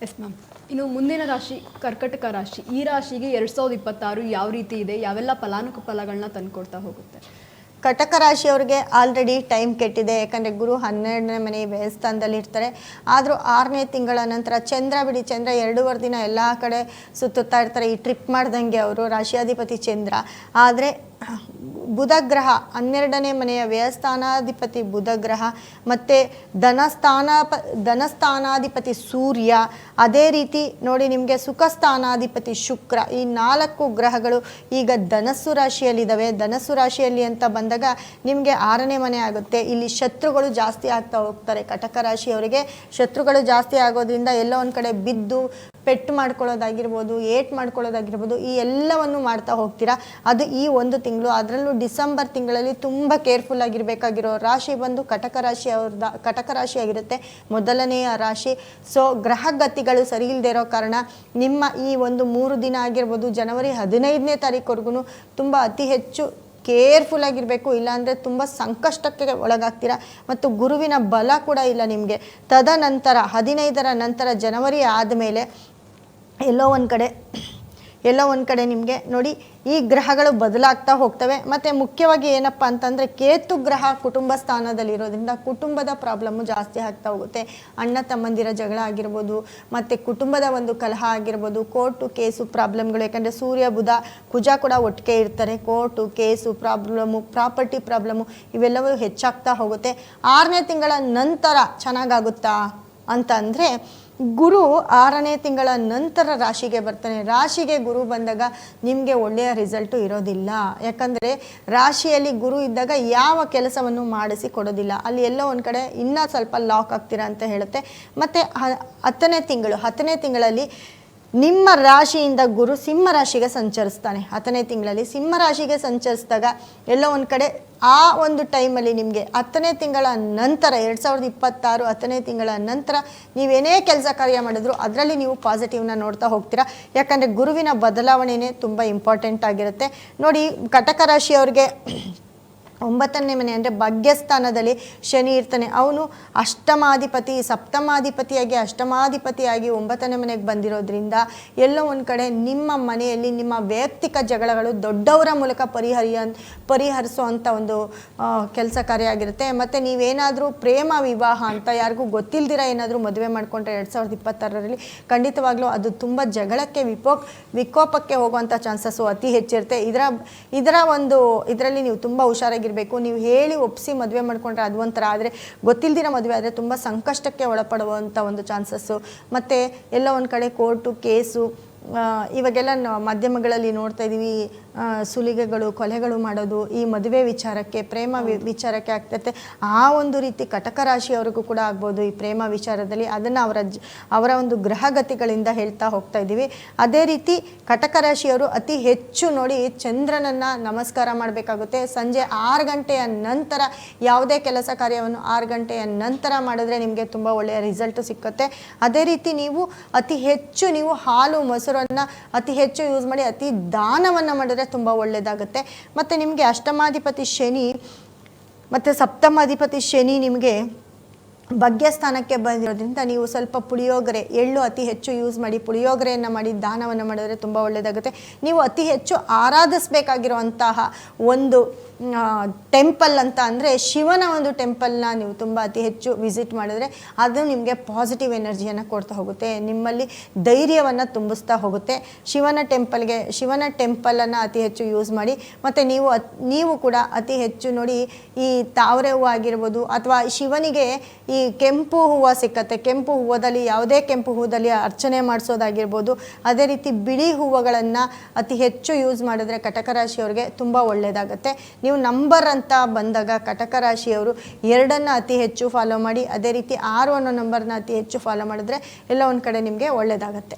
Yes ma'am. ಇನ್ನು ಮುಂದಿನ ರಾಶಿ ಕರ್ಕಟಕ ರಾಶಿ. ಈ ರಾಶಿಗೆ 2026 ಯಾವ ರೀತಿ ಇದೆ, ಯಾವೆಲ್ಲ ಫಲಾನುಫಲಗಳನ್ನ ತಂದುಕೊಡ್ತಾ ಹೋಗುತ್ತೆ? ಕಟಕ ರಾಶಿಯವರಿಗೆ ಆಲ್ರೆಡಿ ಟೈಮ್ ಕೆಟ್ಟಿದೆ. ಯಾಕಂದರೆ ಗುರು 12ನೇ ಮನೆ ವ್ಯಯಸ್ಥಾನದಲ್ಲಿ ಇರ್ತಾರೆ. ಆದರೂ 6ನೇ ತಿಂಗಳ ನಂತರ ಚಂದ್ರ 2 ದಿನ ಎಲ್ಲ ಕಡೆ ಸುತ್ತುತ್ತಾ ಇರ್ತಾರೆ. ಈ ಟ್ರಿಪ್ ಮಾಡ್ದಂಗೆ ಅವರು ರಾಶಿಯಾಧಿಪತಿ ಚಂದ್ರ. ಆದರೆ ಬುಧ ಗ್ರಹ 12ನೇ ಮನೆಯ ವ್ಯಯಸ್ಥಾನಾಧಿಪತಿ ಬುಧ ಗ್ರಹ ಮತ್ತು ಧನಸ್ಥಾನಾಧಿಪತಿ ಸೂರ್ಯ, ಅದೇ ರೀತಿ ನೋಡಿ ನಿಮಗೆ ಸುಖಸ್ಥಾನಾಧಿಪತಿ ಶುಕ್ರ, ಈ 4 ಗ್ರಹಗಳು ಈಗ ಧನಸ್ಸು ರಾಶಿಯಲ್ಲಿದ್ದಾವೆ. ಧನಸ್ಸು ರಾಶಿಯಲ್ಲಿ ಅಂತ ಬಂದಾಗ ನಿಮಗೆ 6ನೇ ಮನೆ ಆಗುತ್ತೆ. ಇಲ್ಲಿ ಶತ್ರುಗಳು ಜಾಸ್ತಿ ಆಗ್ತಾ ಹೋಗ್ತಾರೆ. ಕಟಕ ರಾಶಿಯವರಿಗೆ ಶತ್ರುಗಳು ಜಾಸ್ತಿ ಆಗೋದ್ರಿಂದ ಎಲ್ಲೋ ಒಂದು ಕಡೆ ಬಿದ್ದು ಪೆಟ್ಟು ಮಾಡ್ಕೊಳ್ಳೋದಾಗಿರ್ಬೋದು, ಏಟ್ ಮಾಡ್ಕೊಳ್ಳೋದಾಗಿರ್ಬೋದು, ಈ ಎಲ್ಲವನ್ನು ಮಾಡ್ತಾ ಹೋಗ್ತೀರಾ. ಅದು ಈ ಒಂದು ತಿಂಗಳು. ಅದರಲ್ಲೂ ಡಿಸೆಂಬರ್ ತಿಂಗಳಲ್ಲಿ ತುಂಬ ಕೇರ್ಫುಲ್ ಆಗಿರಬೇಕಾಗಿರೋ ರಾಶಿ ಬಂದು ಕಟಕ ರಾಶಿ ಆಗಿರುತ್ತೆ, ಮೊದಲನೆಯ ರಾಶಿ. ಸೊ ಗ್ರಹಗತಿಗಳು ಸರಿ ಇಲ್ಲದೆ ಇರೋ ಕಾರಣ ನಿಮ್ಮ ಈ ಒಂದು 3 ದಿನ ಆಗಿರ್ಬೋದು, ಜನವರಿ 15ನೇ ತಾರೀಕುವರೆಗೂ ತುಂಬ ಅತಿ ಹೆಚ್ಚು ಕೇರ್ಫುಲ್ ಆಗಿರಬೇಕು. ಇಲ್ಲಾಂದರೆ ತುಂಬ ಸಂಕಷ್ಟಕ್ಕೆ ಒಳಗಾಗ್ತೀರಾ. ಮತ್ತು ಗುರುವಿನ ಬಲ ಕೂಡ ಇಲ್ಲ ನಿಮಗೆ. ತದನಂತರ 15ರ ನಂತರ ಜನವರಿ ಆದಮೇಲೆ ಎಲ್ಲೋ ಒಂದು ಕಡೆ ನಿಮಗೆ ನೋಡಿ ಈ ಗ್ರಹಗಳು ಬದಲಾಗ್ತಾ ಹೋಗ್ತವೆ. ಮತ್ತು ಮುಖ್ಯವಾಗಿ ಏನಪ್ಪ ಅಂತಂದರೆ ಕೇತು ಗ್ರಹ ಕುಟುಂಬ ಸ್ಥಾನದಲ್ಲಿರೋದ್ರಿಂದ ಕುಟುಂಬದ ಪ್ರಾಬ್ಲಮ್ಮು ಜಾಸ್ತಿ ಆಗ್ತಾ ಹೋಗುತ್ತೆ. ಅಣ್ಣ ತಮ್ಮಂದಿರ ಜಗಳ ಆಗಿರ್ಬೋದು, ಮತ್ತು ಕುಟುಂಬದ ಒಂದು ಕಲಹ ಆಗಿರ್ಬೋದು, ಕೋರ್ಟು ಕೇಸು ಪ್ರಾಬ್ಲಮ್ಗಳು. ಯಾಕಂದರೆ ಸೂರ್ಯ ಬುಧ ಕುಜ ಕೂಡ ಒಟ್ಟಿಗೆ ಇರ್ತಾರೆ. Court case problem, property problem ಇವೆಲ್ಲವೂ ಹೆಚ್ಚಾಗ್ತಾ ಹೋಗುತ್ತೆ. 6ನೇ ತಿಂಗಳ ನಂತರ ಚೆನ್ನಾಗಾಗುತ್ತಾ ಅಂತ ಅಂದರೆ ಗುರು 6ನೇ ತಿಂಗಳ ನಂತರ ರಾಶಿಗೆ ಬರ್ತಾನೆ. ರಾಶಿಗೆ ಗುರು ಬಂದಾಗ ನಿಮಗೆ ಒಳ್ಳೆಯ ರಿಸಲ್ಟು ಇರೋದಿಲ್ಲ. ಯಾಕಂದರೆ ರಾಶಿಯಲ್ಲಿ ಗುರು ಇದ್ದಾಗ ಯಾವ ಕೆಲಸವನ್ನು ಮಾಡಿಸಿ ಕೊಡೋದಿಲ್ಲ. ಅಲ್ಲಿ ಎಲ್ಲೋ ಒಂದು ಕಡೆ ಇನ್ನೂ ಸ್ವಲ್ಪ ಲಾಕ್ ಆಗ್ತೀರಾ ಅಂತ ಹೇಳುತ್ತೆ. ಮತ್ತು 10ನೇ ತಿಂಗಳಲ್ಲಿ ನಿಮ್ಮ ರಾಶಿಯಿಂದ ಗುರು ಸಿಂಹ ರಾಶಿಗೆ ಸಂಚರಿಸ್ತಾನೆ. 10ನೇ ತಿಂಗಳಲ್ಲಿ ಸಿಂಹ ರಾಶಿಗೆ ಸಂಚರಿಸಿದಾಗ ಎಲ್ಲೋ ಒಂದು ಕಡೆ ಆ ಒಂದು ಟೈಮಲ್ಲಿ ನಿಮಗೆ 10ನೇ ತಿಂಗಳ ನಂತರ 2026 10ನೇ ತಿಂಗಳ ನಂತರ ನೀವೇನೇ ಕೆಲಸ ಕಾರ್ಯ ಮಾಡಿದ್ರು ಅದರಲ್ಲಿ ನೀವು ಪಾಸಿಟಿವ್ನ ನೋಡ್ತಾ ಹೋಗ್ತೀರಾ. ಯಾಕಂದರೆ ಗುರುವಿನ ಬದಲಾವಣೆಯೇ ತುಂಬ ಇಂಪಾರ್ಟೆಂಟ್ ಆಗಿರುತ್ತೆ. ನೋಡಿ ಕಟಕ ರಾಶಿಯವ್ರಿಗೆ 9ನೇ ಮನೆ ಅಂದರೆ ಭಾಗ್ಯಸ್ಥಾನದಲ್ಲಿ ಶನಿ ಇರ್ತಾನೆ. ಅವನು ಅಷ್ಟಮಾಧಿಪತಿಯಾಗಿ 9ನೇ ಮನೆಗೆ ಬಂದಿರೋದ್ರಿಂದ ಎಲ್ಲೋ ಒಂದು ಕಡೆ ನಿಮ್ಮ ಮನೆಯಲ್ಲಿ ನಿಮ್ಮ ವೈಯಕ್ತಿಕ ಜಗಳಗಳು ದೊಡ್ಡವರ ಮೂಲಕ ಪರಿಹರಿಸುವಂಥ ಒಂದು ಕೆಲಸ ಕಾರ್ಯ ಆಗಿರುತ್ತೆ. ಮತ್ತು ನೀವೇನಾದರೂ ಪ್ರೇಮ ವಿವಾಹ ಅಂತ ಯಾರಿಗೂ ಗೊತ್ತಿಲ್ದಿರ ಏನಾದರೂ ಮದುವೆ ಮಾಡಿಕೊಂಡ್ರೆ 2026ರಲ್ಲಿ ಖಂಡಿತವಾಗ್ಲೂ ಅದು ತುಂಬ ಜಗಳಕ್ಕೆ ವಿಕೋಪಕ್ಕೆ ಹೋಗುವಂಥ ಚಾನ್ಸಸ್ಸು ಅತಿ ಹೆಚ್ಚಿರುತ್ತೆ. ಇದರಲ್ಲಿ ನೀವು ತುಂಬ ಹುಷಾರಾಗಿರ್ಬೇಕು. ನೀವು ಹೇಳಿ ಒಪ್ಪಿಸಿ ಮದುವೆ ಮಾಡ್ಕೊಂಡ್ರೆ ಅದು ಒಂಥರ, ಆದರೆ ಗೊತ್ತಿಲ್ದಿರ ಮದುವೆ ಆದರೆ ತುಂಬ ಸಂಕಷ್ಟಕ್ಕೆ ಒಳಪಡುವಂಥ ಒಂದು ಚಾನ್ಸಸ್ಸು. ಮತ್ತು ಎಲ್ಲ ಒಂದು ಕಡೆ ಕೋರ್ಟು ಕೇಸು ಇವಾಗೆಲ್ಲ ಮಾಧ್ಯಮಗಳಲ್ಲಿ ನೋಡ್ತಾ ಇದ್ದೀವಿ. ಸುಲಿಗೆಗಳು, ಕೊಲೆಗಳು ಮಾಡೋದು ಈ ಮದುವೆ ವಿಚಾರಕ್ಕೆ, ಪ್ರೇಮ ವಿಚಾರಕ್ಕೆ ಆಗ್ತೈತೆ. ಆ ಒಂದು ರೀತಿ ಕಟಕ ರಾಶಿಯವರಿಗೂ ಕೂಡ ಆಗ್ಬೋದು ಈ ಪ್ರೇಮ ವಿಚಾರದಲ್ಲಿ. ಅದನ್ನು ಅವರ ಒಂದು ಗ್ರಹಗತಿಗಳಿಂದ ಹೇಳ್ತಾ ಹೋಗ್ತಾ ಇದ್ದೀವಿ. ಅದೇ ರೀತಿ ಕಟಕ ರಾಶಿಯವರು ಅತಿ ಹೆಚ್ಚು ನೋಡಿ ಚಂದ್ರನನ್ನು ನಮಸ್ಕಾರ ಮಾಡಬೇಕಾಗುತ್ತೆ. ಸಂಜೆ 6 ಗಂಟೆಯ ನಂತರ ಯಾವುದೇ ಕೆಲಸ ಕಾರ್ಯವನ್ನು 6 ಗಂಟೆಯ ನಂತರ ಮಾಡಿದ್ರೆ ನಿಮಗೆ ತುಂಬ ಒಳ್ಳೆಯ ರಿಸಲ್ಟು ಸಿಕ್ಕುತ್ತೆ. ಅದೇ ರೀತಿ ನೀವು ಅತಿ ಹೆಚ್ಚು ಹಾಲು ಮೊಸರನ್ನು ಅತಿ ಹೆಚ್ಚು ಯೂಸ್ ಮಾಡಿ ಅತಿ ದಾನವನ್ನು ಮಾಡಿದ್ರೆ ತುಂಬ ಒಳ್ಳೆಯದಾಗುತ್ತೆ. ಮತ್ತು ನಿಮಗೆ ಅಷ್ಟಮಾಧಿಪತಿ ಶನಿ ಮತ್ತು ಸಪ್ತಮಾಧಿಪತಿ ಶನಿ ನಿಮಗೆ ಭಾಗ್ಯಸ್ಥಾನಕ್ಕೆ ಬಂದಿರೋದ್ರಿಂದ ನೀವು ಸ್ವಲ್ಪ ಪುಳಿಯೋಗರೆ, ಎಳ್ಳು ಅತಿ ಹೆಚ್ಚು ಯೂಸ್ ಮಾಡಿ ಪುಳಿಯೋಗರೆಯನ್ನು ಮಾಡಿ ದಾನವನ್ನು ಮಾಡಿದ್ರೆ ತುಂಬ ಒಳ್ಳೆಯದಾಗುತ್ತೆ. ನೀವು ಅತಿ ಹೆಚ್ಚು ಆರಾಧಿಸಬೇಕಾಗಿರುವಂತಹ ಒಂದು ಟೆಂಪಲ್ ಅಂತ ಅಂದರೆ ಶಿವನ ಒಂದು ಟೆಂಪಲ್ನ ನೀವು ತುಂಬ ಅತಿ ಹೆಚ್ಚು ವಿಸಿಟ್ ಮಾಡಿದ್ರೆ ಅದು ನಿಮಗೆ ಪಾಸಿಟಿವ್ ಎನರ್ಜಿಯನ್ನು ಕೊಡ್ತಾ ಹೋಗುತ್ತೆ, ನಿಮ್ಮಲ್ಲಿ ಧೈರ್ಯವನ್ನು ತುಂಬಿಸ್ತಾ ಹೋಗುತ್ತೆ. ಶಿವನ ಟೆಂಪಲನ್ನು ಅತಿ ಹೆಚ್ಚು ಯೂಸ್ ಮಾಡಿ. ಮತ್ತು ನೀವು ಕೂಡ ಅತಿ ಹೆಚ್ಚು ನೋಡಿ ಈ ತಾವರೆ ಹೂವು ಆಗಿರ್ಬೋದು, ಅಥವಾ ಶಿವನಿಗೆ ಈ ಕೆಂಪು ಹೂವು ಸಿಕ್ಕತ್ತೆ, ಕೆಂಪು ಹೂವದಲ್ಲಿ ಯಾವುದೇ ಕೆಂಪು ಹೂವದಲ್ಲಿ ಅರ್ಚನೆ ಮಾಡಿಸೋದಾಗಿರ್ಬೋದು. ಅದೇ ರೀತಿ ಬಿಳಿ ಹೂವುಗಳನ್ನು ಅತಿ ಹೆಚ್ಚು ಯೂಸ್ ಮಾಡಿದ್ರೆ ಕಟಕ ರಾಶಿಯವರಿಗೆ ತುಂಬ ಒಳ್ಳೆಯದಾಗುತ್ತೆ. ನೀವು ನಂಬರ್ ಅಂತ ಬಂದಾಗ ಕಟಕ ರಾಶಿಯವರು 2 ಅತಿ ಹೆಚ್ಚು ಫಾಲೋ ಮಾಡಿ, ಅದೇ ರೀತಿ 6 ಅನ್ನೋ ನಂಬರ್ನ ಅತಿ ಹೆಚ್ಚು ಫಾಲೋ ಮಾಡಿದ್ರೆ ಎಲ್ಲ ಒಂದು ಕಡೆ ನಿಮಗೆ ಒಳ್ಳೆಯದಾಗತ್ತೆ.